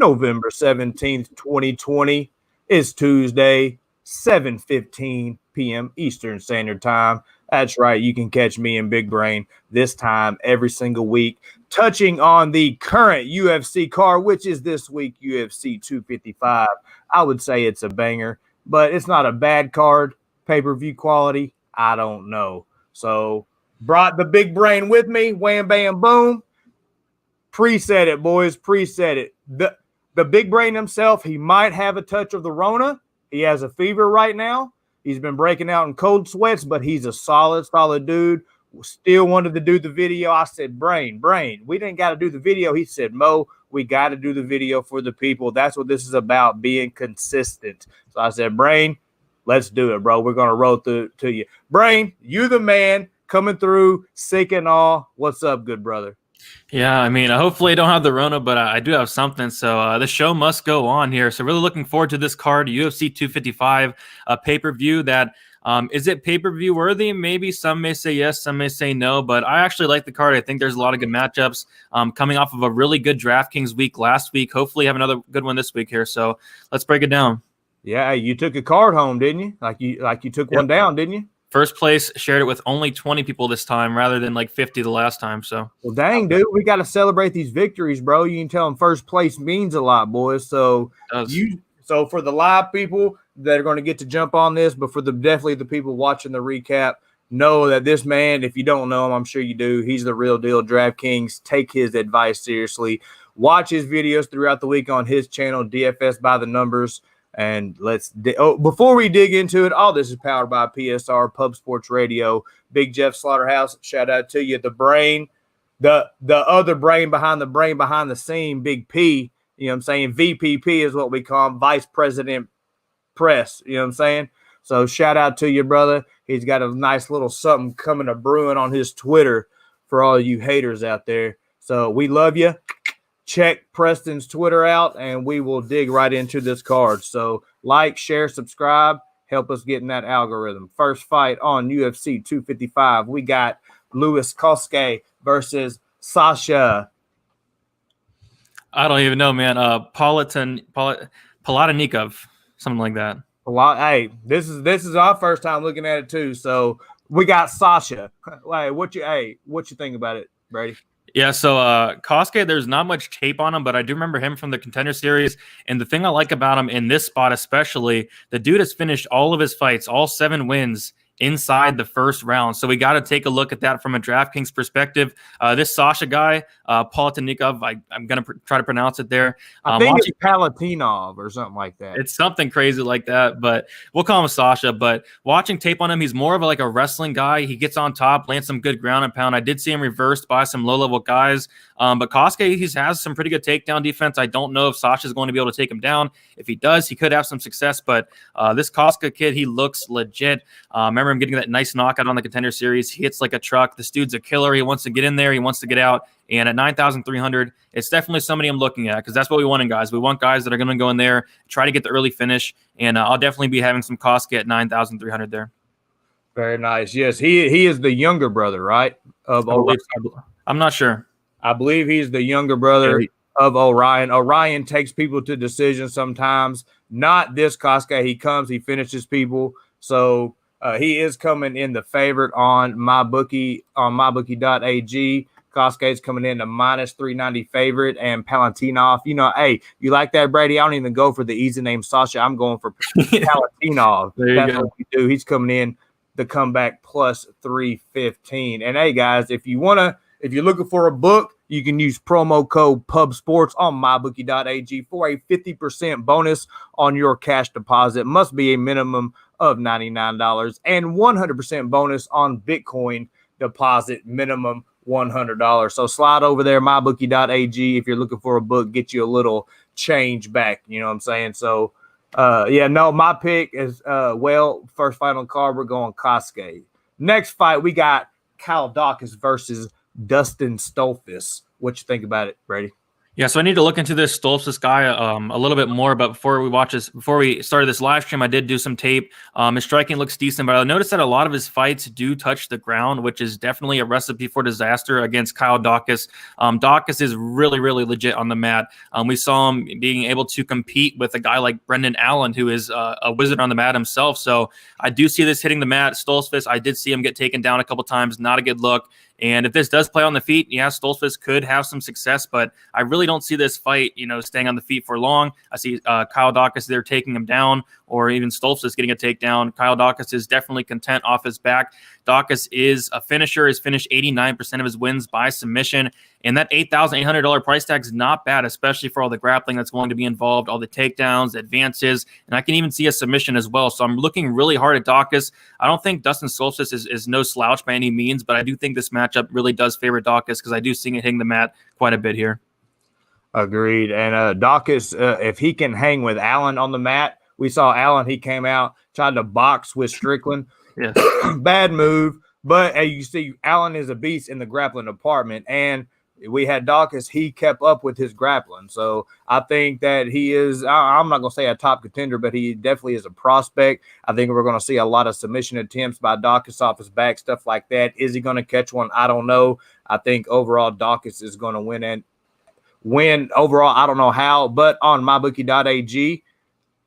November 17th, 2020. It's Tuesday, 7:15 p.m. Eastern Standard Time. That's right. You can catch me in Big Brain this time every single week, touching on the current UFC card, which is this week UFC 255. I would say it's a banger, but it's not a bad card. Pay-per-view quality, I don't know. So brought the Big Brain with me. Wham, bam, boom. Preset it, boys. Preset it. The Big Brain himself, he might have a touch of the Rona. He has a fever right now. He's been breaking out in cold sweats, but he's a solid dude. Still wanted to do the video. I said, Brain, we didn't got to do the video. He said, Mo, we got to do the video for the people. That's what this is about, being consistent. So I said, Brain, let's do it, bro. We're going to roll through to you. Brain, you the man, coming through, sick and all. What's up, good brother? Yeah, I mean, hopefully I don't have the Rona, but I do have something. So the show must go on here. So really looking forward to this card, UFC 255, a pay-per-view that is it pay-per-view worthy? Maybe some may say yes, some may say no, but I actually like the card. I think there's a lot of good matchups coming off of a really good DraftKings week last week. Hopefully have another good one this week here. So let's break it down. Yeah, you took a card home, didn't you? Like you took one down, didn't you? First place, shared it with only 20 people this time rather than like 50 the last time. So, well, dang, dude, we got to celebrate these victories, bro. You can tell them first place means a lot, boys. So so for the live people that are going to get to jump on this, but for definitely the people watching the recap, know that this man, if you don't know him, I'm sure you do, he's the real deal. DraftKings, take his advice seriously. Watch his videos throughout the week on his channel, DFS by the Numbers. And before we dig into it, all this is powered by PSR Pub Sports Radio. Big Jeff Slaughterhouse, shout out to you. The brain, the other brain behind the scene, Big P. You know what I'm saying? VPP is what we call him, Vice President Press. You know what I'm saying? So shout out to you, brother. He's got a nice little something coming to brewing on his Twitter for all you haters out there. So we love you. Check Preston's Twitter out, and we will dig right into this card. So like, share, subscribe, help us get in that algorithm. First fight on UFC 255, we got Louis Koske versus Sasha. I don't even know, man. Palatnikov, something like that. Hey, this is our first time looking at it too. So we got Sasha. Like, what you think about it, Brady? Yeah, so Koske, there's not much tape on him, but I do remember him from the Contender Series. And the thing I like about him in this spot especially, the dude has finished all of his fights, all 7 wins, inside the first round. So we got to take a look at that from a DraftKings perspective. This Sasha guy, Palatnikov, I'm going to try to pronounce it there. I think it's Palatnikov or something like that. It's something crazy like that, but we'll call him Sasha. But watching tape on him, he's more of a wrestling guy. He gets on top, lands some good ground and pound. I did see him reversed by some low-level guys. But Koske, he has some pretty good takedown defense. I don't know if Sasha's going to be able to take him down. If he does, he could have some success. But this Koske kid, he looks legit. Remember him getting that nice knockout on the Contender Series. He hits like a truck. This dude's a killer. He wants to get in there. He wants to get out. And at 9,300, it's definitely somebody I'm looking at because that's what we want in guys. We want guys that are going to go in there, try to get the early finish. And I'll definitely be having some Koske at 9,300 there. Very nice. Yes, he is the younger brother, right? I'm not sure. I believe he's the younger brother of Orion. Orion takes people to decisions sometimes. Not this Koske. He finishes people. So he is coming in the favorite on MyBookie, on mybookie.ag. Koske's coming in a -390 favorite, and Palatnikov. Hey, you like that, Brady? I don't even go for the easy name Sasha. I'm going for Palatnikov. That's what we do. He's coming in the comeback +315. And hey, guys, if you're looking for a book, you can use promo code PUBSPORTS on mybookie.ag for a 50% bonus on your cash deposit. Must be a minimum of $99 and 100% bonus on Bitcoin deposit, minimum $100. So slide over there, mybookie.ag. If you're looking for a book, get you a little change back. You know what I'm saying? So, my pick is, first fight on card, we're going Koske. Next fight, we got Daukaus versus Dustin Stoltzfus. What you think about it, Brady? Yeah, so I need to look into this Stoltzfus guy a little bit more. But before we started this live stream, I did do some tape. His striking looks decent, but I noticed that a lot of his fights do touch the ground, which is definitely a recipe for disaster against Kyle Daukaus. Daukaus is really, really legit on the mat. We saw him being able to compete with a guy like Brendan Allen, who is a wizard on the mat himself. So I do see this hitting the mat. Stoltzfus, I did see him get taken down a couple times. Not a good look. And if this does play on the feet, yeah, Stoltzfus could have some success, but I really don't see this fight, staying on the feet for long. I see Kyle Daukaus there taking him down, or even Stoltzfus getting a takedown. Kyle Daukaus is definitely content off his back. Daukaus is a finisher. He's finished 89% of his wins by submission. And that $8,800 price tag is not bad, especially for all the grappling that's going to be involved, all the takedowns, advances, and I can even see a submission as well. So I'm looking really hard at Daukaus. I don't think Dustin Stoltzfus is no slouch by any means, but I do think this matchup really does favor Daukaus because I do see it hitting the mat quite a bit here. Agreed. And Daukaus, if he can hang with Allen on the mat, we saw Allen, he came out, tried to box with Strickland. Yes. Bad move. But as you see, Allen is a beast in the grappling department. And we had Daukaus, he kept up with his grappling. So I think that he is, I'm not going to say a top contender, but he definitely is a prospect. I think we're going to see a lot of submission attempts by Daukaus off his back, stuff like that. Is he going to catch one? I don't know. I think overall Daukaus is going to win overall. I don't know how, but on mybookie.ag,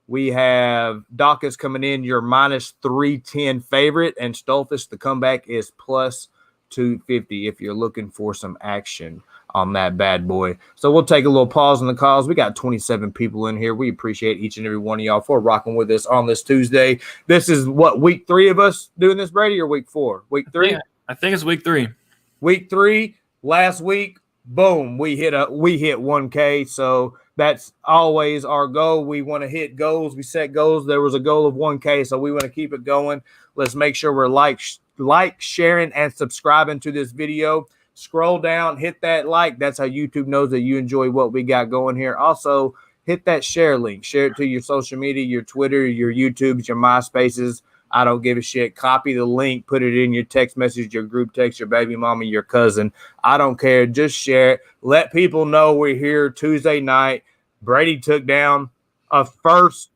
we have Daukaus coming in your minus 310 favorite, and Stoltzfus, the comeback, is plus 250 if you're looking for some action on that bad boy. So we'll take a little pause on the calls. We got 27 people in here. We appreciate each and every one of y'all for rocking with us on this Tuesday. This is what, week 3 of us doing this, Brady, or week 4? Week 3? Yeah, I think it's week 3. Week 3, last week, boom, we hit 1K. So that's always our goal. We want to hit goals. We set goals. There was a goal of 1K, so we want to keep it going. Let's make sure we're like, sharing, and subscribing to this video. Scroll down, hit that like. That's how YouTube knows that you enjoy what we got going here. Also, hit that share link. Share it to your social media, your Twitter, your YouTubes, your MySpaces. I don't give a shit. Copy the link, put it in your text message, your group text, your baby mama, your cousin. I don't care. Just share it. Let people know we're here Tuesday night. Brady took down a first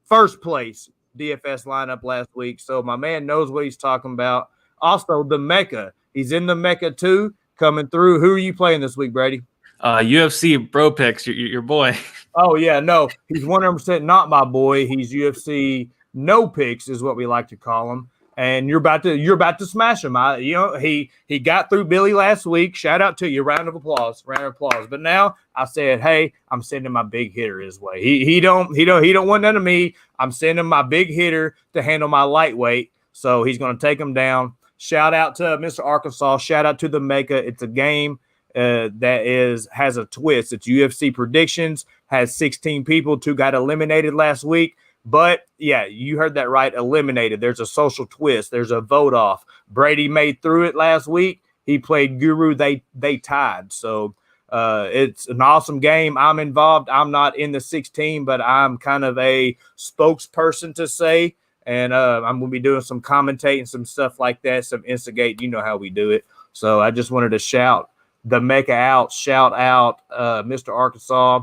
place DFS lineup last week. So my man knows what he's talking about. Also, the Mecca. He's in the Mecca too, coming through. Who are you playing this week, Brady? UFC Bro Picks, your boy. Oh, yeah. No, he's 100% not my boy. He's UFC No Picks is what we like to call him. And you're about to smash him. He got through Billy last week. Shout out to you. Round of applause. But now I said, hey, I'm sending my big hitter his way. He don't want none of me. I'm sending my big hitter to handle my lightweight. So he's going to take him down. Shout out to Mr. Arkansas. Shout out to the Mecca. It's a game that has a twist. It's UFC Predictions. Has 16 people. 2 got eliminated last week. But, yeah, you heard that right, eliminated. There's a social twist. There's a vote off. Brady made through it last week. He played Guru. They tied. So it's an awesome game. I'm involved. I'm not in the 16, but I'm kind of a spokesperson to say. And I'm going to be doing some commentating, some stuff like that, some instigate. You know how we do it. So I just wanted to shout the Mecca out, shout out Mr. Arkansas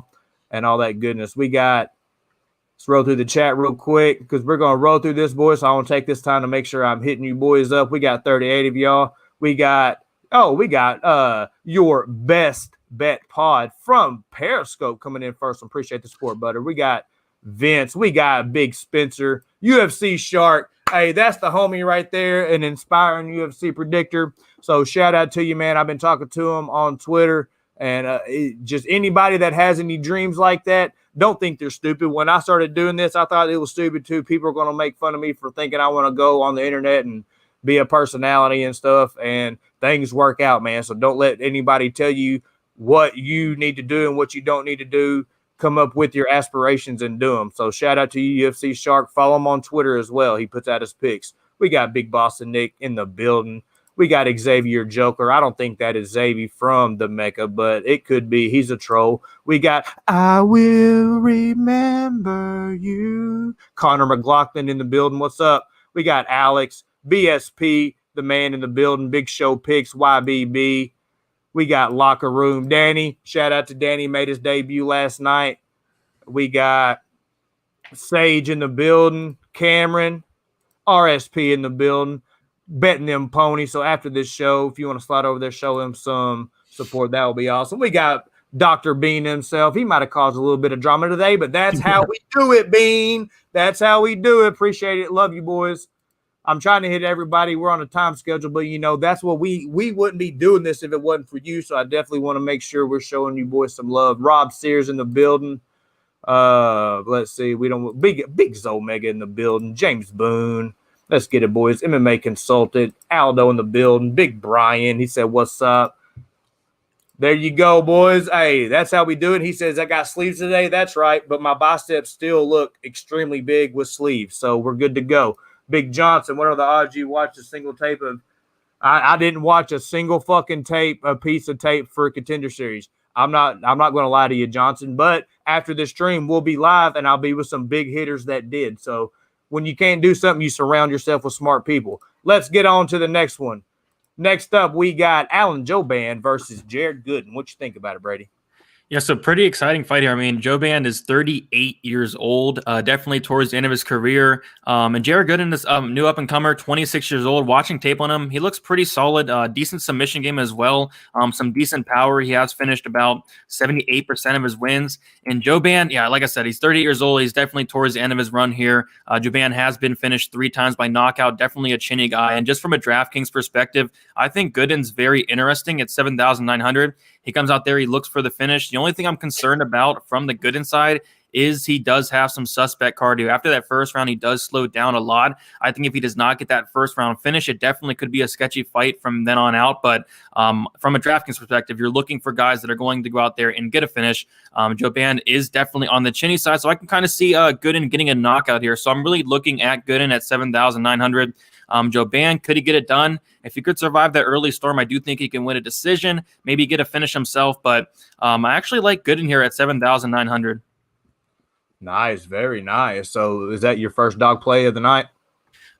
and all that goodness. Let's roll through the chat real quick because we're going to roll through this, boys. So I want to take this time to make sure I'm hitting you boys up. We got 38 of y'all. We got your best bet pod from Periscope coming in first. Appreciate the support, butter. We got Vince. We got Big Spencer, UFC Shark. Hey, that's the homie right there, an inspiring UFC predictor. So shout out to you, man. I've been talking to him on Twitter. And just anybody that has any dreams like that, don't think they're stupid. When I started doing this, I thought it was stupid too. People are going to make fun of me for thinking I want to go on the internet and be a personality and stuff. And things work out, man. So don't let anybody tell you what you need to do and what you don't need to do. Come up with your aspirations and do them. So shout out to you, UFC Shark. Follow him on Twitter as well. He puts out his picks. We got Big Boston Nick in the building. We got Xavier Joker. I don't think that is Xavier from the Mecca, but it could be. He's a troll. We got I Will Remember You. Connor McLaughlin in the building. What's up? We got Alex, BSP, the man in the building. Big Show Picks, YBB. We got Locker Room Danny. Shout out to Danny, made his debut last night. We got Sage in the building, Cameron, RSP in the building, betting them ponies. So after this show, if you want to slide over there, show him some support, that will be awesome. We got Dr. Bean himself. He might have caused a little bit of drama today, but that's how we do it, Bean. That's how we do it. Appreciate it. Love you, boys. I'm trying to hit everybody. We're on a time schedule, but, that's what we wouldn't be doing this if it wasn't for you. So I definitely want to make sure we're showing you boys some love. Rob Sears in the building. Let's see. We don't big Zomega in the building. James Boone. Let's get it, boys. MMA consultant. Aldo in the building. Big Brian. He said, "What's up?" There you go, boys. Hey, that's how we do it. He says, "I got sleeves today." That's right, but my biceps still look extremely big with sleeves, so we're good to go. Big Johnson, what are the odds you watched a single tape of? I didn't watch a single fucking tape, a piece of tape for a Contender Series. I'm not going to lie to you, Johnson, but after this stream, we'll be live, and I'll be with some big hitters that did. So when you can't do something, you surround yourself with smart people. Let's get on to the next one. Next up, we got Alan Jouban versus Jared Gooden. What you think about it, Brady? Yeah, so pretty exciting fight here. I mean, Jouban is 38 years old, definitely towards the end of his career. And Jared Gooden is new up-and-comer, 26 years old. Watching tape on him, he looks pretty solid, decent submission game as well, some decent power. He has finished about 78% of his wins. And Jouban, yeah, like I said, he's 38 years old. He's definitely towards the end of his run here. Jouban has been finished 3 times by knockout, definitely a chinny guy. And just from a DraftKings perspective, I think Gooden's very interesting at 7,900. He comes out there, he looks for the finish. The only thing I'm concerned about from the Gooden side is he does have some suspect cardio. After that first round, he does slow down a lot. I think if he does not get that first round finish, it definitely could be a sketchy fight from then on out. But from a DraftKings perspective, you're looking for guys that are going to go out there and get a finish. Jouban is definitely on the chinny side, so I can kind of see Gooden getting a knockout here. So I'm really looking at Gooden at 7,900. Jouban, could he get it done? If he could survive that early storm, I do think he can win a decision, maybe get a finish himself. But I actually like Gooden here at 7,900. Nice, very nice. So is that your first dog play of the night?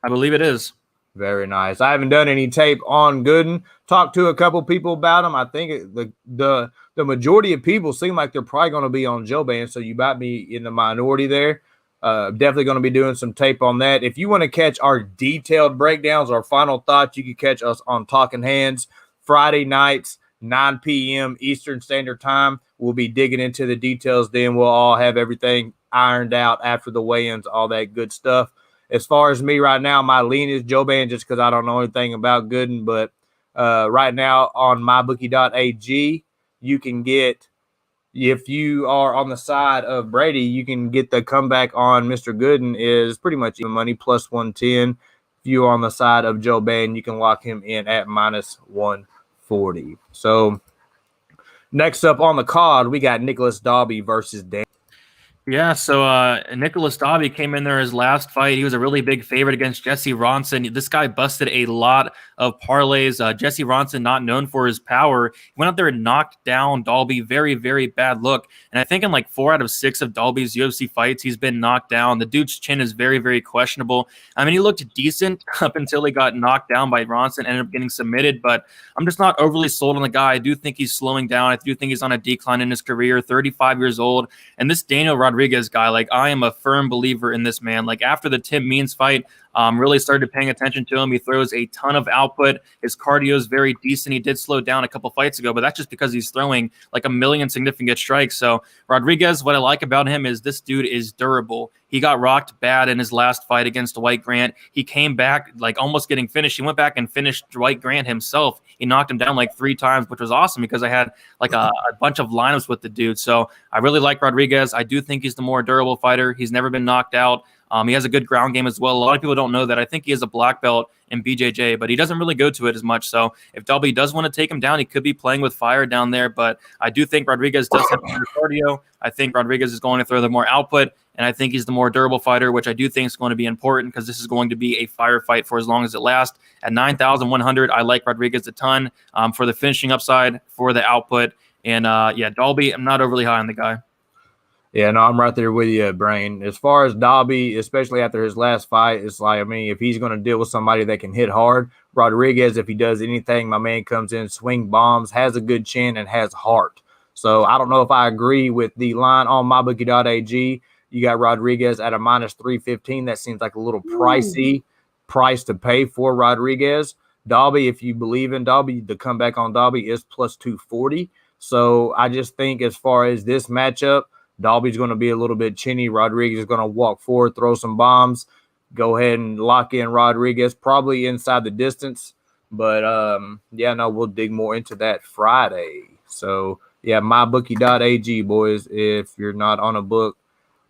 I believe it is. Very nice. I haven't done any tape on Gooden. Talked to a couple people about him. I think the majority of people seem like they're probably going to be on Jouban, so you might be in the minority there. Definitely going to be doing some tape on that. If you want to catch our detailed breakdowns, our final thoughts, you can catch us on Talking Hands Friday nights, 9 p.m. Eastern Standard Time. We'll be digging into the details then. We'll all have everything ironed out after the weigh-ins, all that good stuff. As far as me right now, my lean is Jouban just because I don't know anything about Gooden. But right now on mybookie.ag, you can get, if you are on the side of Brady, you can get the comeback on Mr. Gooden is pretty much even money, plus 110. If you are on the side of Jouban, you can lock him in at minus 140. So next up on the card, we got Nicolas Dalby versus Dan. Yeah, so Nicolas Daukaus came in there his last fight. He was a really big favorite against Jesse Ronson. This guy busted a lot of parlays. Jesse Ronson, not known for his power, he went out there and knocked down Dalby. Very, very bad look. And I think in like 4 out of 6 of Dalby's UFC fights, he's been knocked down. The dude's chin is very, very questionable. I mean, he looked decent up until he got knocked down by Ronson, ended up getting submitted. But I'm just not overly sold on the guy. I do think he's slowing down. I do think he's on a decline in his career, 35 years old. And this Daniel Rodriguez guy, like, I am a firm believer in this man. Like, after the Tim Means fight, really started paying attention to him. He throws a ton of output. His cardio is very decent. He did slow down a couple fights ago, but that's just because he's throwing like a million significant strikes. So Rodriguez, what I like about him is this dude is durable. He got rocked bad in his last fight against Dwight Grant. He came back like almost getting finished. He went back and finished Dwight Grant himself. He knocked him down like 3 times, which was awesome because I had like a bunch of lineups with the dude. So I really like Rodriguez. I do think he's the more durable fighter. He's never been knocked out. He has a good ground game as well. A lot of people don't know that. I think he is a black belt in BJJ, but he doesn't really go to it as much. So if Dalby does want to take him down, he could be playing with fire down there. But I do think Rodriguez does have better cardio. I think Rodriguez is going to throw the more output, and I think he's the more durable fighter, which I do think is going to be important because this is going to be a firefight for as long as it lasts. At 9,100, I like Rodriguez a ton for the finishing upside, for the output. And, yeah, Dalby, I'm not overly high on the guy. Yeah, no, I'm right there with you, Brain. As far as Dalby, especially after his last fight, it's like, I mean, if he's going to deal with somebody that can hit hard, Rodriguez, if he does anything, my man comes in, swing bombs, has a good chin, and has heart. So I don't know if I agree with the line on mybookie.ag. You got Rodriguez at a minus 315. That seems like a little pricey price to pay for Rodriguez. Dalby, if you believe in Dalby, the comeback on Dalby is plus 240. So I just think as far as this matchup, Dalby's going to be a little bit chinny. Rodriguez is going to walk forward, throw some bombs, go ahead and lock in Rodriguez, probably inside the distance. But, yeah, no, we'll dig more into that Friday. So, yeah, mybookie.ag, boys, if you're not on a book.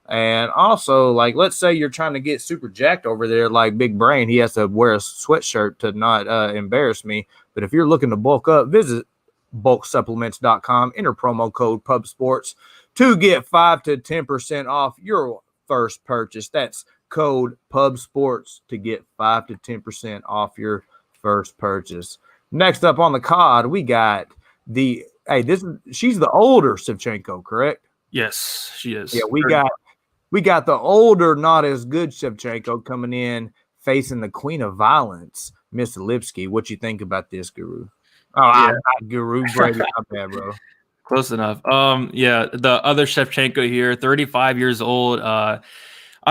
And also, like, let's say you're trying to get super jacked over there like Big Brain. He has to wear a sweatshirt to not embarrass me. But if you're looking to bulk up, visit bulksupplements.com, enter promo code PubSports to get 5 to 10% off your first purchase. That's code PubSports to get 5 to 10% off your first purchase. Next up on the card, we got she's the older Shevchenko, correct? Yes, she is. Yeah, we got the older, not as good Shevchenko coming in facing the Queen of Violence, Miss Lipski. What you think about this, Guru? Oh, yeah. I'm Guru. Brady, not bad, bro. Close enough. Yeah, the other Shevchenko here, 35 years old. I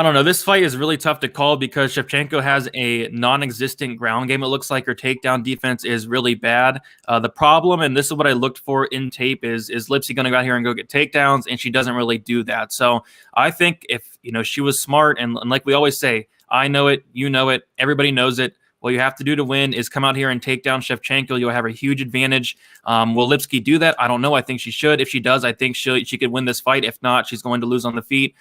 don't know. This fight is really tough to call because Shevchenko has a non-existent ground game. It looks like her takedown defense is really bad. The problem, and this is what I looked for in tape, is Lipski going to go out here and go get takedowns, and she doesn't really do that. So I think if she was smart, and like we always say, I know it, you know it, everybody knows it. What you have to do to win is come out here and take down Shevchenko. You'll have a huge advantage. Will Lipski do that? I don't know. I think she should. If she does, I think she could win this fight. If not, she's going to lose on the feet.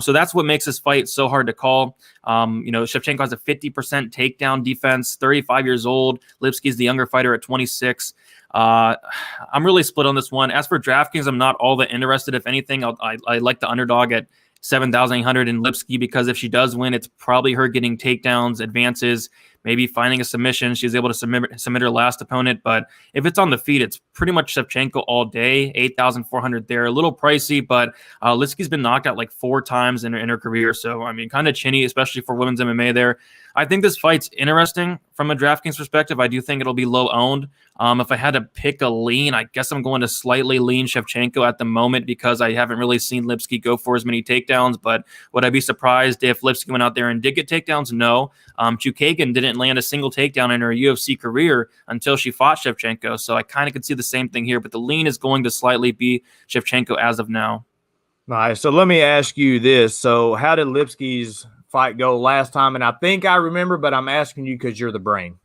So that's what makes this fight so hard to call. Shevchenko has a 50% takedown defense, 35 years old. Lipski's the younger fighter at 26. I'm really split on this one. As for DraftKings, I'm not all that interested. If anything, I like the underdog at 7,800 in Lipski because if she does win, it's probably her getting takedowns, advances, maybe finding a submission. She's able to submit her last opponent. But if it's on the feet, it's pretty much Shevchenko all day, 8,400 there. A little pricey, but Lipski's been knocked out like 4 times in her career. So, I mean, kind of chinny, especially for women's MMA there. I think this fight's interesting from a DraftKings perspective. I do think it'll be low owned. If I had to pick a lean, I guess I'm going to slightly lean Shevchenko at the moment because I haven't really seen Lipski go for as many takedowns. But would I be surprised if Lipski went out there and did get takedowns? No. Chookagian didn't land a single takedown in her UFC career until she fought Shevchenko. So I kind of could see the same thing here. But the lean is going to slightly be Shevchenko as of now. Nice. So let me ask you this. So how did Lipski's fight go last time? And I think I remember, but I'm asking you because you're the brain.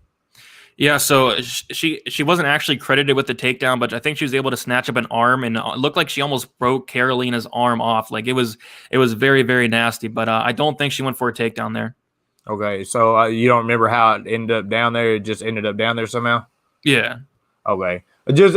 Yeah, so she wasn't actually credited with the takedown, but I think she was able to snatch up an arm, and it looked like she almost broke Carolina's arm off. Like it was very, very nasty, but I don't think she went for a takedown there. Okay, so you don't remember how it ended up down there? It just ended up down there somehow? Yeah. Okay. Just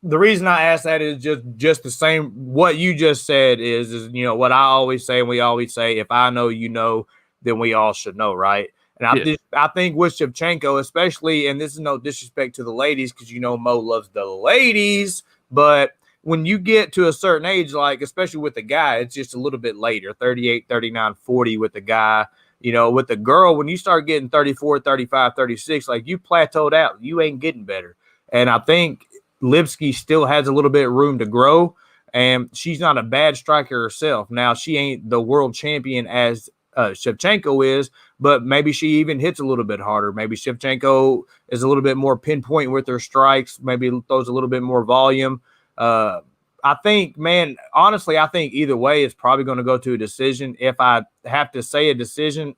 the reason I asked that is just the same. What you just said is what I always say, and we always say, if I know, then we all should know, right? And I think with Shevchenko, especially, and this is no disrespect to the ladies because Mo loves the ladies, but when you get to a certain age, like especially with the guy, it's just a little bit later, 38, 39, 40 with the guy. With the girl, when you start getting 34, 35, 36, like you plateaued out, you ain't getting better. And I think Lipski still has a little bit of room to grow, and she's not a bad striker herself. Now, she ain't the world champion as Shevchenko is, but maybe she even hits a little bit harder. Maybe Shevchenko is a little bit more pinpoint with her strikes, maybe throws a little bit more volume. I think, man, honestly, I think either way it's probably going to go to a decision. If I have to say a decision,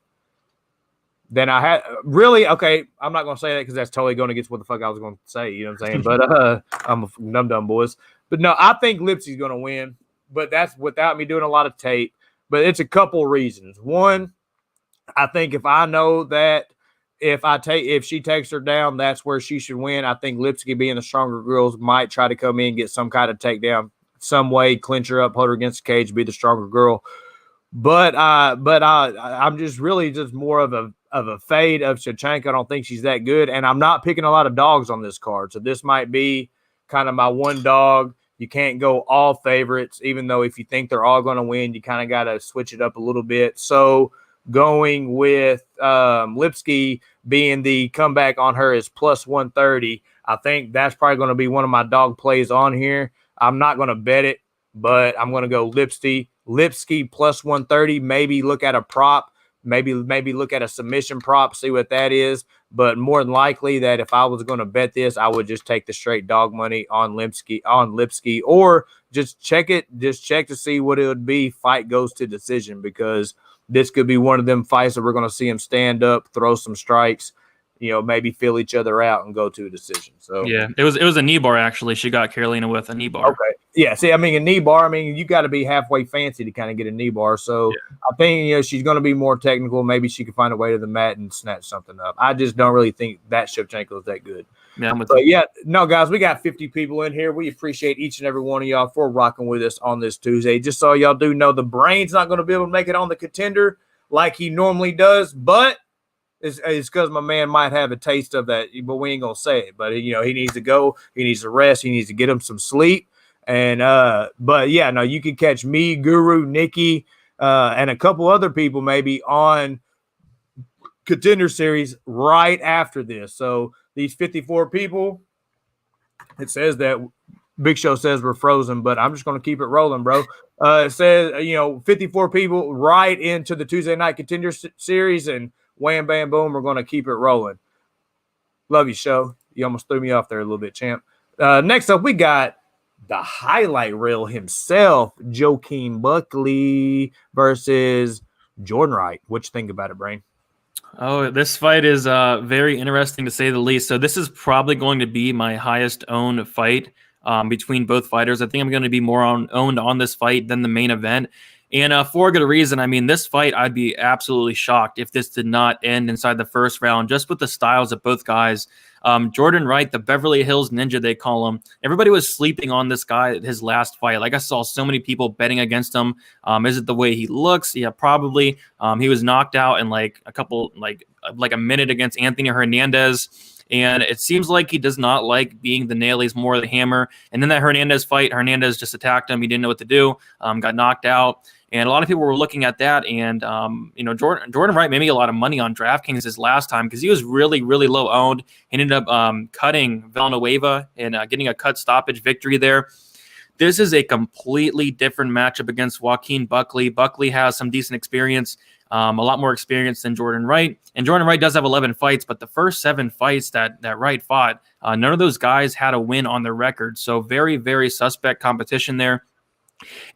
then I had really, okay, I'm not going to say that because that's totally going against what the fuck I was going to say, you know what I'm saying? But I'm a dumb boys. But no, I think Lipski's going to win, but that's without me doing a lot of tape. But it's a couple reasons. One, I think if I know that if she takes her down, that's where she should win. I think Lipski, being the stronger girls, might try to come in, get some kind of takedown, some way, clinch her up, hold her against the cage, be the stronger girl. But I'm just really just more of a fade of Shevchenko. I don't think she's that good, and I'm not picking a lot of dogs on this card. So this might be kind of my one dog. You can't go all favorites, even though if you think they're all going to win, you kind of got to switch it up a little bit. So going with Lipski being the comeback on her is plus 130. I think that's probably going to be one of my dog plays on here. I'm not going to bet it, but I'm going to go Lipski plus 130. Maybe look at a prop. Maybe look at a submission prop, see what that is. But more than likely that if I was going to bet this, I would just take the straight dog money on Lipski, or just check it. Just check to see what it would be. Fight goes to decision, because this could be one of them fights that we're going to see him stand up, throw some strikes, maybe feel each other out and go to a decision. So yeah, it was a knee bar actually. She got Carolina with a knee bar. Okay. Yeah. See, I mean, a knee bar. I mean, you got to be halfway fancy to kind of get a knee bar. So I think she's going to be more technical. Maybe she can find a way to the mat and snatch something up. I just don't really think that Shevchenko is that good. Yeah, no, guys, we got 50 people in here. We appreciate each and every one of y'all for rocking with us on this Tuesday. Just so y'all do know, the Brain's not going to be able to make it on the Contender like he normally does, but it's because my man might have a taste of that, but we ain't gonna say it. But he needs to go, he needs to rest, he needs to get him some sleep. And but yeah, no, you can catch me, Guru, Nikki, and a couple other people maybe on Contender Series right after this. So these 54 people, it says that Big Show says we're frozen, but I'm just gonna keep it rolling, bro. It says 54 people right into the Tuesday Night Contender Series, and wham, bam, boom, we're going to keep it rolling. Love you, Show. You almost threw me off there a little bit, champ. Next up, we got the highlight reel himself, Joaquin Buckley versus Jordan Wright. What you think about it, Brain? Oh, this fight is very interesting to say the least. So this is probably going to be my highest owned fight between both fighters. I think I'm going to be more owned on this fight than the main event. And for a good reason. I mean, this fight, I'd be absolutely shocked if this did not end inside the first round, just with the styles of both guys. Jordan Wright, the Beverly Hills Ninja, they call him. Everybody was sleeping on this guy at his last fight. Like, I saw so many people betting against him. Is it the way he looks? Yeah, probably. He was knocked out in like a minute against Anthony Hernandez. And it seems like he does not like being the nail. He's more the hammer. And then that Hernandez fight, Hernandez just attacked him. He didn't know what to do, got knocked out. And a lot of people were looking at that. And, Jordan Wright made me a lot of money on DraftKings this last time because he was really, really low owned. He ended up cutting Villanueva and getting a cut stoppage victory there. This is a completely different matchup against Joaquin Buckley. Buckley has some decent experience, a lot more experience than Jordan Wright. And Jordan Wright does have 11 fights, but the first 7 fights that Wright fought, none of those guys had a win on their record. So very, very suspect competition there.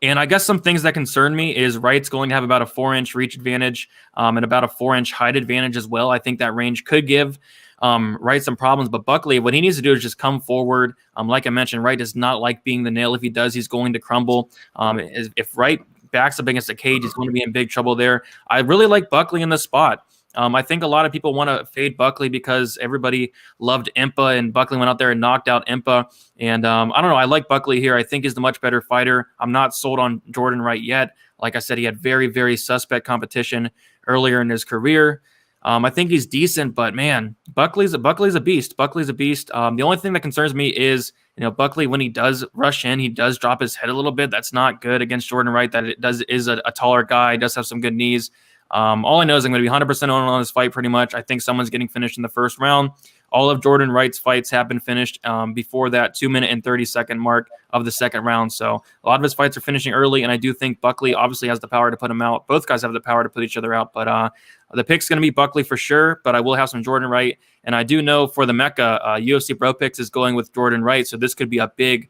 And I guess some things that concern me is Wright's going to have about a 4-inch reach advantage and about a 4-inch height advantage as well. I think that range could give Wright some problems, but Buckley, what he needs to do is just come forward. Like I mentioned, Wright does not like being the nail. If he does, he's going to crumble. If Wright backs up against a cage, he's going to be in big trouble there. I really like Buckley in this spot. I think a lot of people want to fade Buckley because everybody loved Impa, and Buckley went out there and knocked out Impa. And I don't know. I like Buckley here. I think he's the much better fighter. I'm not sold on Jordan Wright yet. Like I said, he had very, very suspect competition earlier in his career. I think he's decent, but man, Buckley's a beast. Buckley's a beast. The only thing that concerns me is, Buckley, when he does rush in, he does drop his head a little bit. That's not good against Jordan Wright. That it is a taller guy. He does have some good knees. All I know is I'm going to be 100% on this fight pretty much. I think someone's getting finished in the first round. All of Jordan Wright's fights have been finished before that 2-minute and 30-second mark of the second round. So a lot of his fights are finishing early, and I do think Buckley obviously has the power to put him out. Both guys have the power to put each other out, but the pick's going to be Buckley for sure, but I will have some Jordan Wright. And I do know for the Mecca, UFC Pro Picks is going with Jordan Wright, so this could be a big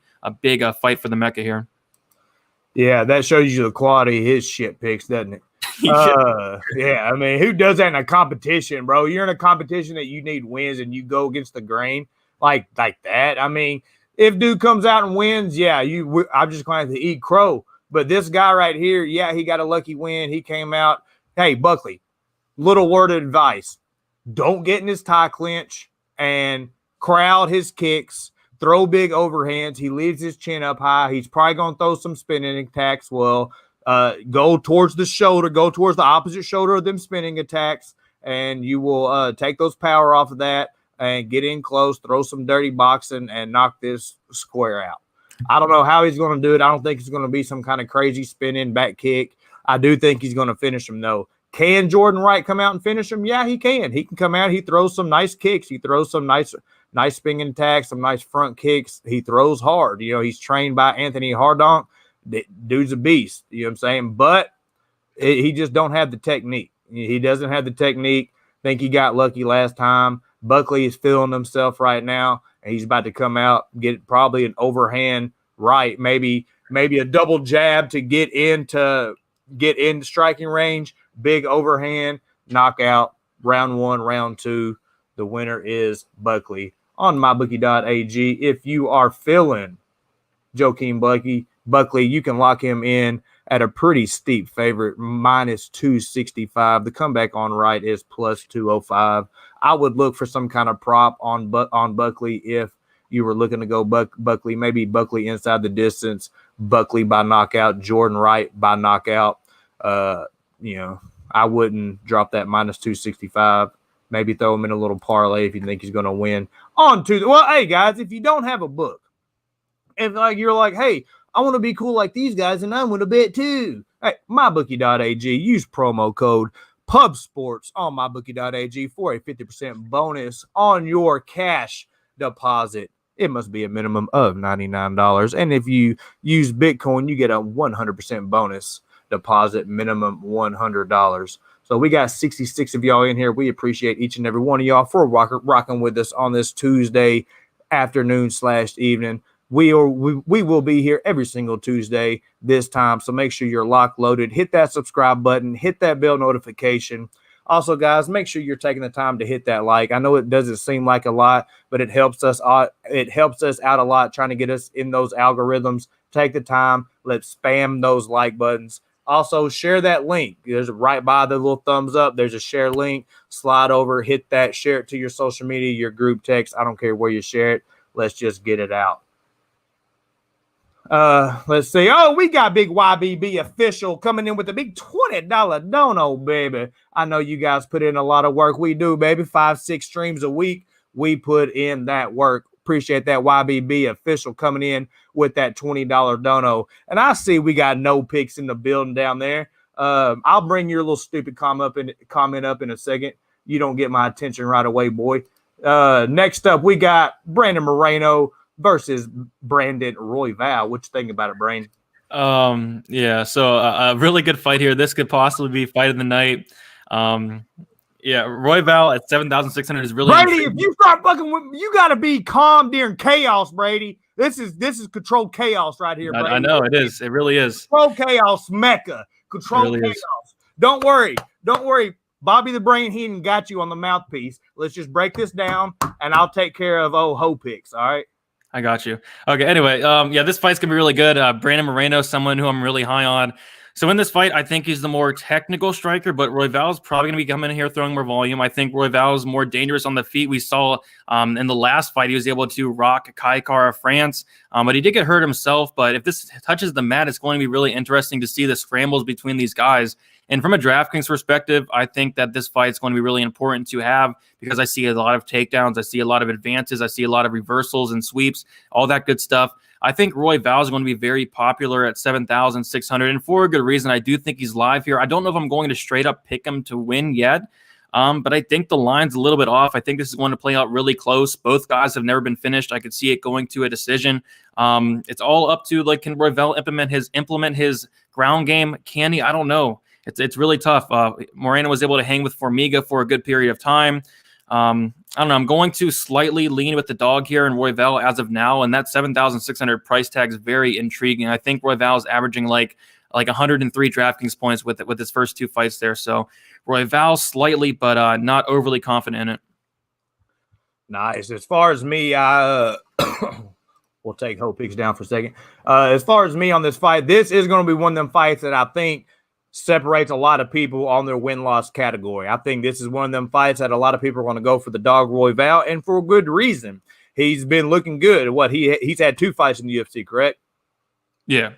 fight for the Mecca here. Yeah, that shows you the quality of his shit picks, doesn't it? Yeah, I mean, who does that in a competition, bro? You're in a competition that you need wins and you go against the grain like that. I mean, if dude comes out and wins, yeah, I'm just going to have to eat crow. But this guy right here, yeah, he got a lucky win. He came out. Hey, Buckley, little word of advice. Don't get in his tie clinch and crowd his kicks. Throw big overhands. He leaves his chin up high. He's probably going to throw some spinning attacks. Well, go towards the shoulder, go towards the opposite shoulder of them spinning attacks, and you will take those power off of that and get in close, throw some dirty boxing, and knock this square out. I don't know how he's going to do it. I don't think it's going to be some kind of crazy spinning back kick. I do think he's going to finish him, though. Can Jordan Wright come out and finish him? Yeah, he can. He can come out. He throws some nice kicks. He throws some nice spinning attacks, some nice front kicks. He throws hard. You know, he's trained by Anthony Hardonk. Dude's a beast. You know what I'm saying? But he just don't have the technique. He doesn't have the technique. I think he got lucky last time. Buckley is feeling himself right now, and he's about to come out, get probably an overhand right, maybe a double jab to get into striking range, big overhand, knockout, round 1, round 2. The winner is Buckley on mybookie.ag. If you are feeling Joaquin Buckley, you can lock him in at a pretty steep favorite, minus 265. The comeback on Wright is plus 205. I would look for some kind of prop on Buckley if you were looking to go Buckley, maybe Buckley inside the distance, Buckley by knockout, Jordan Wright by knockout. You know, I wouldn't drop that minus 265. Maybe throw him in a little parlay if you think he's going to win. Well, hey, guys, if you don't have a book, if you're like, hey, I want to be cool like these guys, and I want to bet too. Hey, mybookie.ag. Use promo code PUBSPORTS on mybookie.ag for a 50% bonus on your cash deposit. It must be a minimum of $99. And if you use Bitcoin, you get a 100% bonus deposit, minimum $100. So we got 66 of y'all in here. We appreciate each and every one of y'all for rocking with us on this Tuesday afternoon/evening. We will be here every single Tuesday this time. So make sure you're locked, loaded. Hit that subscribe button. Hit that bell notification. Also, guys, make sure you're taking the time to hit that like. I know it doesn't seem like a lot, but it helps us out. It helps us out a lot trying to get us in those algorithms. Take the time. Let's spam those like buttons. Also, share that link. There's right by the little thumbs up. There's a share link. Slide over, hit that, share it to your social media, your group text. I don't care where you share it. Let's just get it out. Let's see. Oh, we got big YBB official coming in with a big $20 dono, baby. I know you guys put in a lot of work. We do, baby. 5-6 streams a week. We put in that work. Appreciate that YBB official coming in with that $20 dono. And I see we got no picks in the building down there. I'll bring your little stupid comment up in a second. You don't get my attention right away, boy. Next up, we got Brandon Moreno versus Brandon Royval. What you think about it, Brain? Yeah, so a really good fight here. This could possibly be fight of the night. Yeah, Royval at 7,600 is really Brady. Intriguing. If you start fucking with me, you got to be calm during chaos, Brady. This is controlled chaos right here, Brady. I know it is. It really is. Control chaos, Mecca. Control really chaos. Is. Don't worry. Bobby the Brain Heenan got you on the mouthpiece. Let's just break this down, and I'll take care of ho picks. All right. I got you. Okay. Anyway, yeah, this fight's gonna be really good. Brandon Moreno, someone who I'm really high on. So in this fight, I think he's the more technical striker, but Royval's probably going to be coming in here throwing more volume. I think Royval is more dangerous on the feet. We saw in the last fight, he was able to rock Kai Kara France, but he did get hurt himself. But if this touches the mat, it's going to be really interesting to see the scrambles between these guys. And from a DraftKings perspective, I think that this fight is going to be really important to have because I see a lot of takedowns. I see a lot of advances. I see a lot of reversals and sweeps, all that good stuff. I think Royval is going to be very popular at 7,600, and for a good reason. I do think he's live here. I don't know if I'm going to straight up pick him to win yet, but I think the line's a little bit off. I think this is going to play out really close. Both guys have never been finished. I could see it going to a decision. It's all up to, like, can Royval implement his ground game? Can he? I don't know. It's really tough. Moreno was able to hang with Formiga for a good period of time. I don't know. I'm going to slightly lean with the dog here in Royval as of now, and that 7,600 price tag is very intriguing. I think Royval is averaging like 103 DraftKings points with his first two fights there. So Royval slightly, but not overly confident in it. Nice. As far as me, we'll take Hope Picks down for a second. As far as me on this fight, this is going to be one of them fights that I think separates a lot of people on their win-loss category. I think this is one of them fights that a lot of people are going to go for the dog Royval, and for a good reason. He's been looking good. He's had 2 fights in the UFC, correct? Yeah.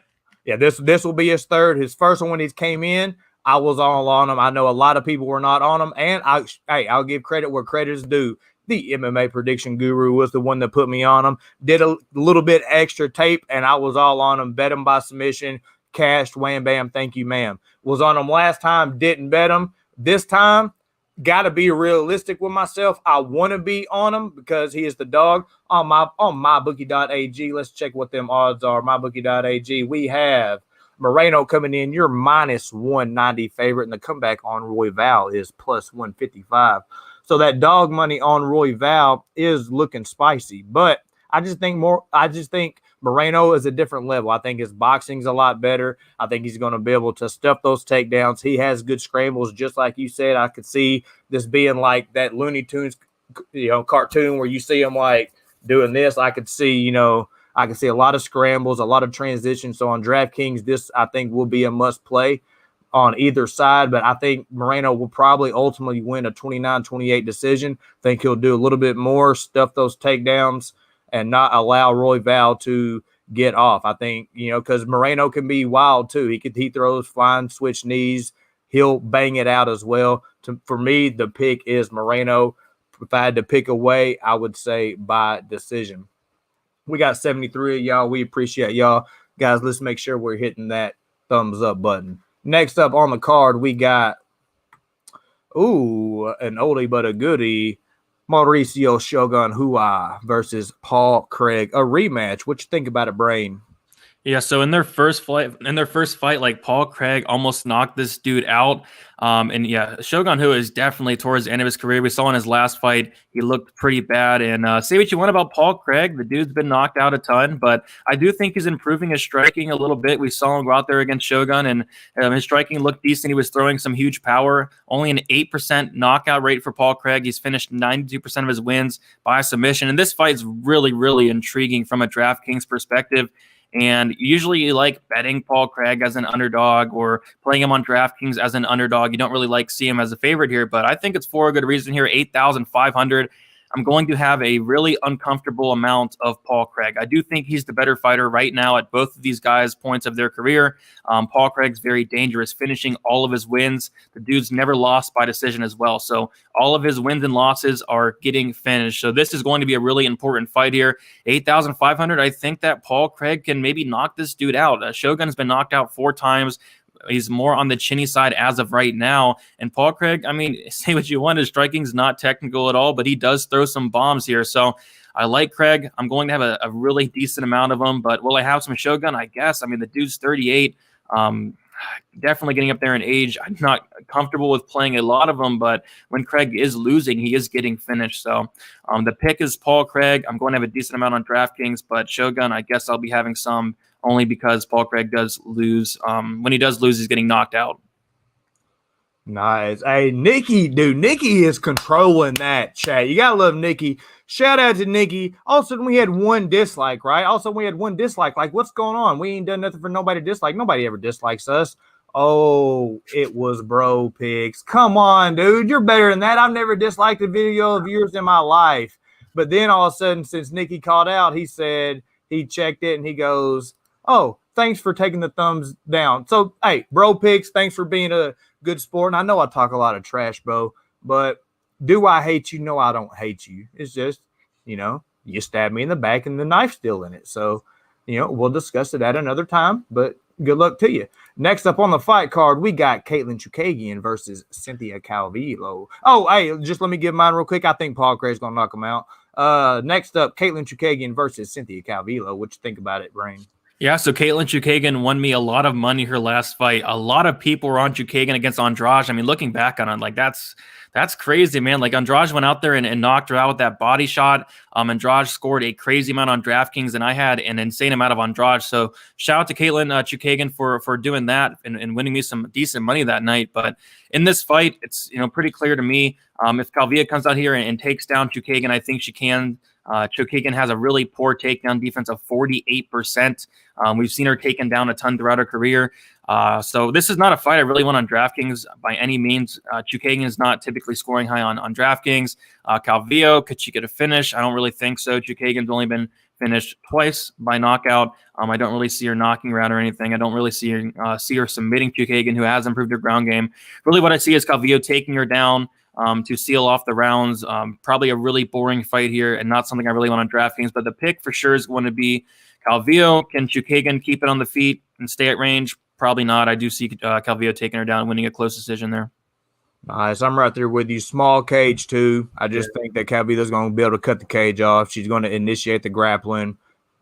Yeah, this will be his third. His first one when he came in, I was all on him. I know a lot of people were not on him, and I'll give credit where credit is due. the MMA prediction guru, was the one that put me on him. Did a little bit extra tape, and I was all on him. Bet him by submission, cashed, wham, bam, thank you, ma'am. Was on him last time, didn't bet him. This time, got to be realistic with myself. I want to be on him because he is the dog on mybookie.ag. Let's check what them odds are. Mybookie.ag. We have Moreno coming in. You're minus 190 favorite, and the comeback on Royval is plus 155. So that dog money on Royval is looking spicy, but I just think Moreno is a different level. I think his boxing's a lot better. I think he's going to be able to stuff those takedowns. He has good scrambles, just like you said. I could see this being like that Looney Tunes, cartoon where you see him like doing this. I could see a lot of scrambles, a lot of transitions. So on DraftKings, this I think will be a must play on either side. But I think Moreno will probably ultimately win a 29-28 decision. I think he'll do a little bit more, stuff those takedowns, and not allow Royval to get off. I think, because Moreno can be wild too. He throws flying switch knees. He'll bang it out as well. For me, the pick is Moreno. If I had to pick away, I would say by decision. We got 73 of y'all. We appreciate y'all. Guys, let's make sure we're hitting that thumbs up button. Next up on the card, we got, an oldie but a goodie, Mauricio Shogun Hua versus Paul Craig. A rematch. What you think about it, Brain? Yeah, so in their first fight, like Paul Craig almost knocked this dude out. And yeah, Shogun Hua is definitely towards the end of his career. We saw in his last fight, he looked pretty bad. And say what you want about Paul Craig, the dude's been knocked out a ton, but I do think he's improving his striking a little bit. We saw him go out there against Shogun, and his striking looked decent. He was throwing some huge power. Only an 8% knockout rate for Paul Craig. He's finished 92% of his wins by submission. And this fight's really, really intriguing from a DraftKings perspective. And usually you like betting Paul Craig as an underdog or playing him on DraftKings as an underdog. You don't really like see him as a favorite here, but I think it's for a good reason here. 8,500. I'm going to have a really uncomfortable amount of Paul Craig. I do think he's the better fighter right now at both of these guys' points of their career. Paul Craig's very dangerous, finishing all of his wins. The dude's never lost by decision as well. So all of his wins and losses are getting finished. So this is going to be a really important fight here. 8,500. I think that Paul Craig can maybe knock this dude out. Shogun's been knocked out 4 times. He's more on the chinny side as of right now. And Paul Craig, I mean, say what you want, his striking's not technical at all, but he does throw some bombs here. So I like Craig. I'm going to have a really decent amount of them, but will I have some Shogun? I guess. I mean, the dude's 38. Definitely getting up there in age. I'm not comfortable with playing a lot of them, but when Craig is losing, he is getting finished. So the pick is Paul Craig. I'm going to have a decent amount on DraftKings, but Shogun, I guess I'll be having some only because Paul Craig does lose. When he does lose, he's getting knocked out. Nice. Hey, Nikki is controlling that chat. You got to love Nikki. Shout out to Nikki. Also, we had one dislike, right? Like, what's going on? We ain't done nothing for nobody to dislike. Nobody ever dislikes us. Oh, it was Bro Picks. Come on, dude. You're better than that. I've never disliked a video of yours in my life. But then all of a sudden, since Nikki called out, he said he checked it and he goes, oh, thanks for taking the thumbs down. So, hey, Bro Picks, thanks for being a good sport. And I know I talk a lot of trash, bro, but do I hate you? No, I don't hate you. It's just, you stabbed me in the back and the knife's still in it. So, we'll discuss it at another time, but good luck to you. Next up on the fight card, we got Katlyn Chookagian versus Cynthia Calvillo. Oh, hey, just let me give mine real quick. I think Paul Craig's going to knock him out. Next up, Katlyn Chookagian versus Cynthia Calvillo. What you think about it, Brain? Yeah, so Katlyn Chookagian won me a lot of money her last fight. A lot of people were on Chookagian against Andrade. I mean, looking back on it, like that's crazy, man. Like Andrade went out there and knocked her out with that body shot. Andrade scored a crazy amount on DraftKings, and I had an insane amount of Andrade. So shout out to Katlyn Chookagian for doing that and winning me some decent money that night. But in this fight, it's pretty clear to me. If Calvillo comes out here and takes down Chookagian, I think she can. Chookagian has a really poor takedown defense of 48%. We've seen her taken down a ton throughout her career. So this is not a fight I really want on DraftKings by any means. Chookagian is not typically scoring high on DraftKings. Calvillo, could she get a finish? I don't really think so. Chookagian's only been finished twice by knockout. I don't really see her knocking her out or anything. I don't really see her submitting Chookagian, who has improved her ground game. Really what I see is Calvillo taking her down, to seal off the rounds. Probably a really boring fight here and not something I really want on DraftKings, but the pick for sure is going to be Calvillo. Can Chookagian keep it on the feet and stay at range? Probably not. I do see Calvillo taking her down and winning a close decision there. Nice. I'm right there with you. Small cage, too. I just think that Calvillo's going to be able to cut the cage off. She's going to initiate the grappling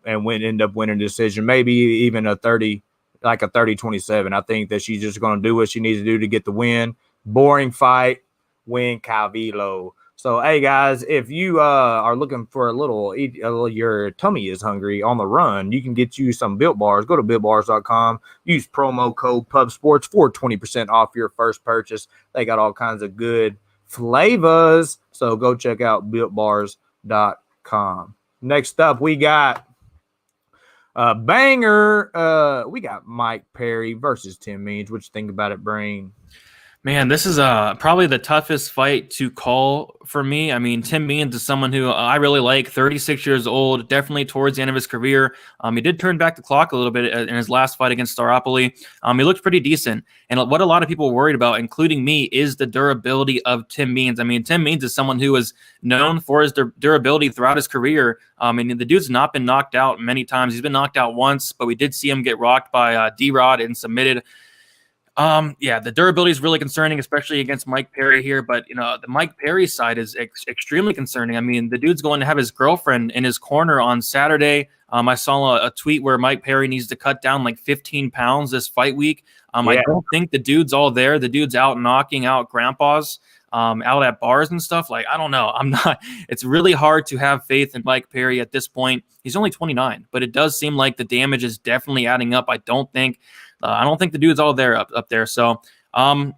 and end up winning the decision. Maybe even a 30-27. I think that she's just going to do what she needs to do to get the win. Boring fight, win Calvillo. So, hey, guys, if you are looking for your tummy is hungry on the run, you can get you some Built Bars. Go to BuiltBars.com. Use promo code PubSports for 20% off your first purchase. They got all kinds of good flavors. So, go check out BuiltBars.com. Next up, we got a banger. We got Mike Perry versus Tim Means. What you think about it, Brain? Man, this is probably the toughest fight to call for me. I mean, Tim Means is someone who I really like, 36 years old, definitely towards the end of his career. He did turn back the clock a little bit in his last fight against Staropoli. He looked pretty decent. And what a lot of people were worried about, including me, is the durability of Tim Means. I mean, Tim Means is someone who is known for his durability throughout his career. And the dude's not been knocked out many times. He's been knocked out once, but we did see him get rocked by D-Rod and submitted. The durability is really concerning, especially against Mike Perry here. But, the Mike Perry side is extremely concerning. I mean, the dude's going to have his girlfriend in his corner on Saturday. I saw a tweet where Mike Perry needs to cut down like 15 pounds this fight week. I don't think the dude's all there. The dude's out knocking out grandpas, out at bars and stuff. Like, I don't know. It's really hard to have faith in Mike Perry at this point. He's only 29, but it does seem like the damage is definitely adding up. I don't think the dude's all there up there. So I'm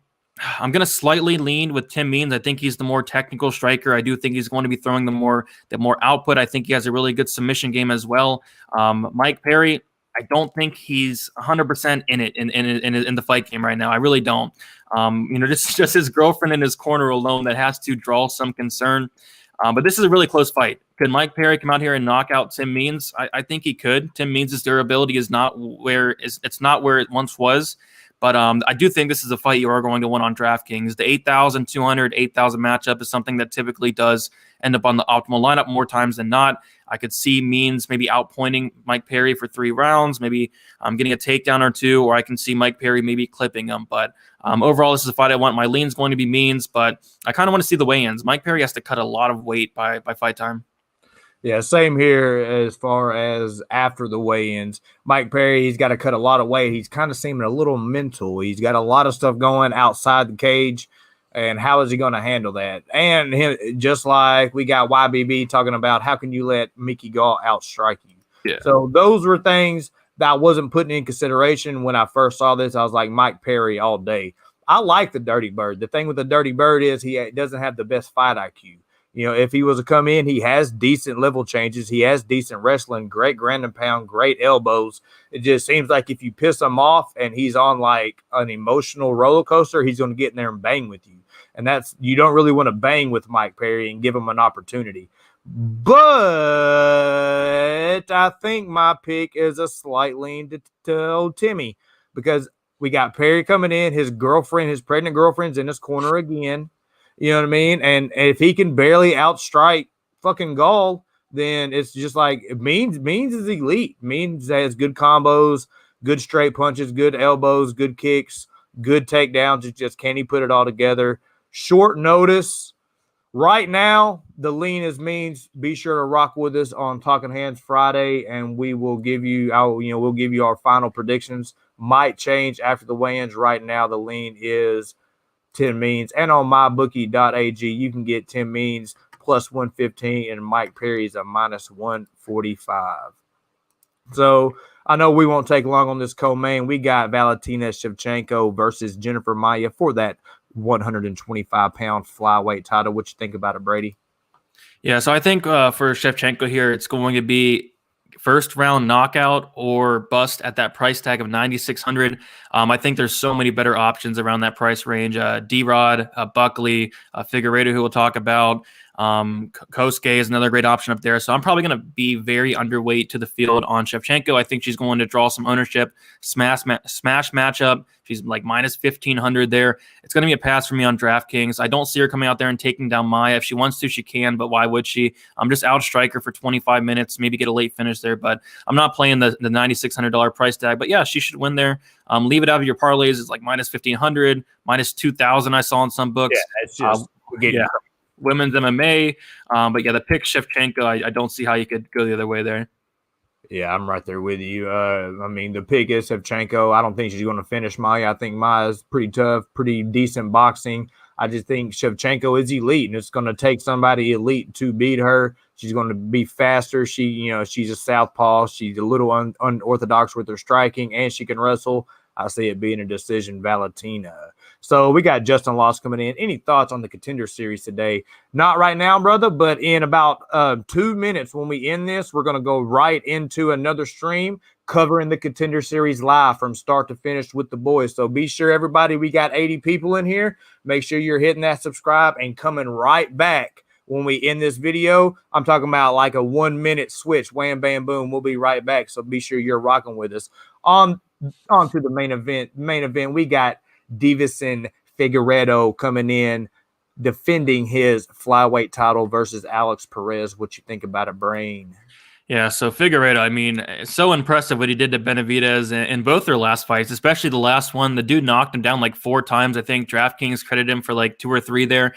going to slightly lean with Tim Means. I think he's the more technical striker. I do think he's going to be throwing the more output. I think he has a really good submission game as well. Mike Perry, I don't think he's 100% in it in the fight game right now. I really don't. Just his girlfriend in his corner alone that has to draw some concern. But this is a really close fight. Could Mike Perry come out here and knock out Tim Means? I think he could. Tim Means' durability is not where it once was. But I do think this is a fight you are going to win on DraftKings. The 8,200, 8,000 matchup is something that typically does end up on the optimal lineup more times than not. I could see Means maybe outpointing Mike Perry for 3 rounds, maybe getting a takedown or 2, or I can see Mike Perry maybe clipping him. But overall, this is a fight I want. My lean's going to be Means, but I kind of want to see the weigh-ins. Mike Perry has to cut a lot of weight by fight time. Yeah, same here as far as after the weigh-ins. Mike Perry, he's got to cut a lot of weight. He's kind of seeming a little mental. He's got a lot of stuff going outside the cage, and how is he going to handle that? And him, just like we got YBB talking about, how can you let Mickey Gall outstrike you? Yeah. So those were things that I wasn't putting in consideration when I first saw this. I was like, Mike Perry all day. I like the Dirty Bird. The thing with the Dirty Bird is he doesn't have the best fight IQ. If he was to come in, he has decent level changes. He has decent wrestling, great ground and pound, great elbows. It just seems like if you piss him off and he's on like an emotional roller coaster, he's going to get in there and bang with you. And you don't really want to bang with Mike Perry and give him an opportunity. But I think my pick is a slight lean to old Timmy, because we got Perry coming in, his pregnant girlfriend's in his corner again. You know what I mean? And if he can barely outstrike fucking Gall, then it's just like Means is elite. Means has good combos, good straight punches, good elbows, good kicks, good takedowns. It's just, can he put it all together? Short notice. Right now, the lean is Means. Be sure to rock with us on Talking Hands Friday, and we will give you our final predictions. Might change after the weigh-ins. Right now, the lean is Tim Means, and on mybookie.ag you can get Tim Means plus 115 and Mike Perry's a minus 145. So I know we won't take long on this co-main. We got Valentina Shevchenko versus Jennifer Maia for that 125-pound flyweight title. What you think about it, Brady? Yeah, so I think for Shevchenko here, it's going to be first round knockout or bust at that price tag of $9,600. I think there's so many better options around that price range. D-Rod, Buckley, Figueiredo, who we'll talk about. Kosuke is another great option up there. So I'm probably going to be very underweight to the field on Shevchenko. I think she's going to draw some ownership. Smash matchup. She's like minus 1,500 there. It's going to be a pass for me on DraftKings. I don't see her coming out there and taking down Maia. If she wants to, she can, but why would she? I'm just out striker for 25 minutes, maybe get a late finish there, but I'm not playing the $9,600 price tag. But yeah, she should win there. Leave it out of your parlays. It's like minus 1,500, minus 2,000 I saw in some books. Yeah, it's just women's MMA. But yeah, the pick Shevchenko, I don't see how you could go the other way there. Yeah, I'm right there with you. I mean, the pick is Shevchenko. I don't think she's going to finish Maia. I think Maia's pretty tough, pretty decent boxing. I just think Shevchenko is elite, and it's going to take somebody elite to beat her. She's going to be faster. She's a southpaw. She's a little unorthodox with her striking, and she can wrestle. I see it being a decision, Valentina. So we got Justin Loss coming in. Any thoughts on the Contender Series today? Not right now, brother, but in about 2 minutes when we end this, we're going to go right into another stream covering the Contender Series live from start to finish with the boys. So be sure, everybody, we got 80 people in here. Make sure you're hitting that subscribe and coming right back when we end this video. I'm talking about like a 1 minute switch. Wham, bam, boom. We'll be right back. So be sure you're rocking with us. On to the main event, we got Deiveson Figueiredo coming in, defending his flyweight title versus Alex Perez. What you think about it, Brain? Yeah, so Figueiredo, I mean, so impressive what he did to Benavidez in both their last fights, especially the last one. The dude knocked him down like 4 times. I think DraftKings credited him for like 2 or 3 there,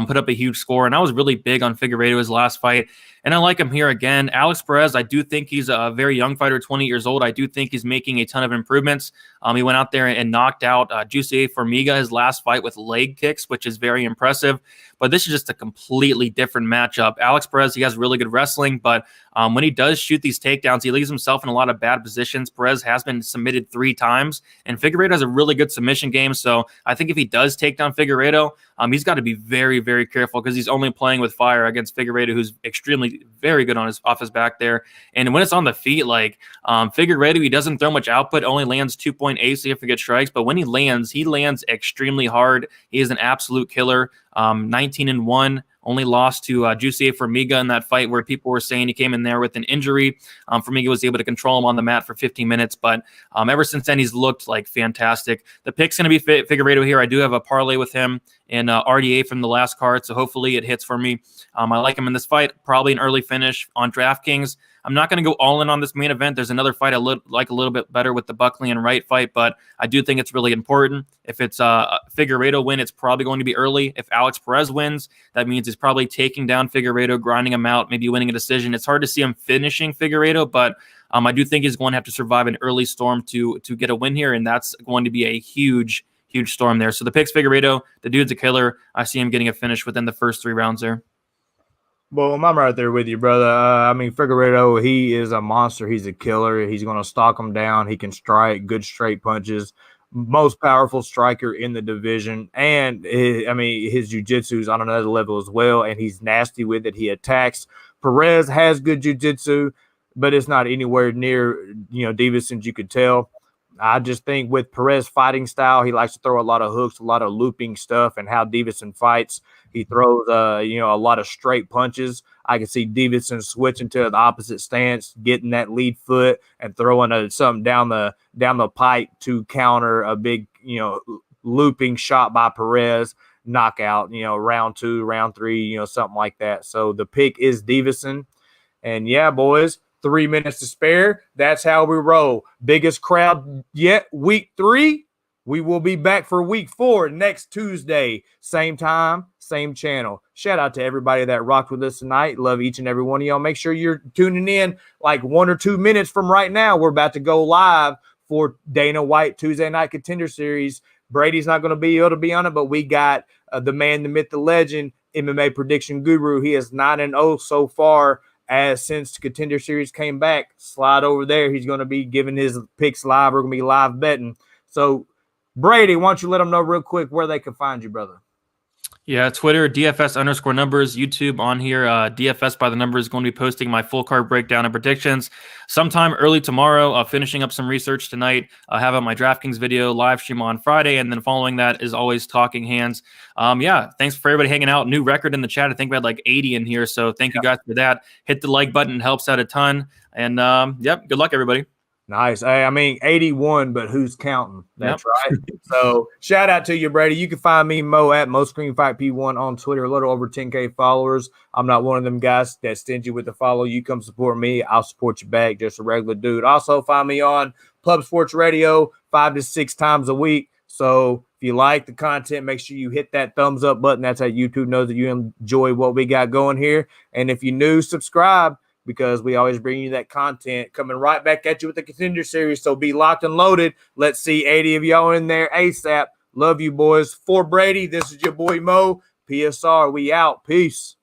put up a huge score. And I was really big on Figueiredo his last fight. And I like him here again. Alex Perez, I do think he's a very young fighter, 20 years old. I do think he's making a ton of improvements. He went out there and knocked out Jussier Formiga his last fight with leg kicks, which is very impressive. But this is just a completely different matchup. Alex Perez, he has really good wrestling, but when he does shoot these takedowns, he leaves himself in a lot of bad positions. Perez has been submitted 3 times, and Figueiredo has a really good submission game. So I think if he does take down Figueiredo, he's got to be very, very careful because he's only playing with fire against Figueiredo, who's extremely very good on off his back there. And when it's on the feet, like Figueiredo, he doesn't throw much output, only lands 2.8 significant strikes. But when he lands extremely hard. He is an absolute killer. 19-1. Only lost to Jussier Formiga in that fight where people were saying he came in there with an injury. Formiga was able to control him on the mat for 15 minutes. But ever since then, he's looked like fantastic. The pick's going to be Figueiredo here. I do have a parlay with him in RDA from the last card, so hopefully it hits for me. I like him in this fight. Probably an early finish on DraftKings. I'm not going to go all in on this main event. There's another fight I like a little bit better with the Buckley and Wright fight, but I do think it's really important. If it's a Figueiredo win, it's probably going to be early. If Alex Perez wins, that means he's probably taking down Figueiredo, grinding him out, maybe winning a decision. It's hard to see him finishing Figueiredo, but I do think he's going to have to survive an early storm to get a win here, and that's going to be a huge storm there. So the pick's Figueiredo. The dude's a killer. I see him getting a finish within the first 3 rounds there. Well, I'm right there with you, brother. I mean, Figueiredo, he is a monster. He's a killer. He's going to stalk him down. He can strike good straight punches. Most powerful striker in the division. And, his jiu-jitsu is on another level as well, and he's nasty with it. He attacks. Perez has good jiu-jitsu, but it's not anywhere near, Deiveson's, you could tell. I just think with Perez fighting style, he likes to throw a lot of hooks, a lot of looping stuff, and how Deiveson fights, he throws, a lot of straight punches. I can see Deiveson switching to the opposite stance, getting that lead foot, and throwing something down the pipe to counter a big, looping shot by Perez, knockout, round 2, round 3, something like that. So the pick is Deiveson, and yeah, boys. 3 minutes to spare. That's how we roll. Biggest crowd yet. Week 3. We will be back for week 4 next Tuesday. Same time, same channel. Shout out to everybody that rocked with us tonight. Love each and every one of y'all. Make sure you're tuning in like 1 or 2 minutes from right now. We're about to go live for Dana White Tuesday Night Contender Series. Brady's not going to be able to be on it, but we got the man, the myth, the legend, MMA prediction guru. He is 9-0 so far. Since Contender Series came back, slide over there. He's going to be giving his picks live. We're going to be live betting. So, Brady, why don't you let them know real quick where they can find you, brother? Yeah, Twitter, DFS_numbers, YouTube on here. DFS by the numbers is going to be posting my full card breakdown and predictions sometime early tomorrow. Finishing up some research tonight. I have my DraftKings video live stream on Friday, and then following that is always Talking Hands. Yeah, thanks for everybody hanging out. New record in the chat. I think we had like 80 in here, so thank you guys for that. Hit the like button, helps out a ton. And yep, good luck, everybody. Nice. I mean, 81, but who's counting? That's right. So shout out to you, Brady. You can find me, Mo, at MoScreenFightP1 on Twitter. A little over 10K followers. I'm not one of them guys that's stingy with the follow. You come support me, I'll support you back. Just a regular dude. Also find me on Club Sports Radio 5 to 6 times a week. So if you like the content, make sure you hit that thumbs up button. That's how YouTube knows that you enjoy what we got going here. And if you're new, subscribe, because we always bring you that content coming right back at you with the Contender Series. So be locked and loaded. Let's see 80 of y'all in there ASAP. Love you, boys. For Brady, this is your boy Mo. PSR, we out. Peace.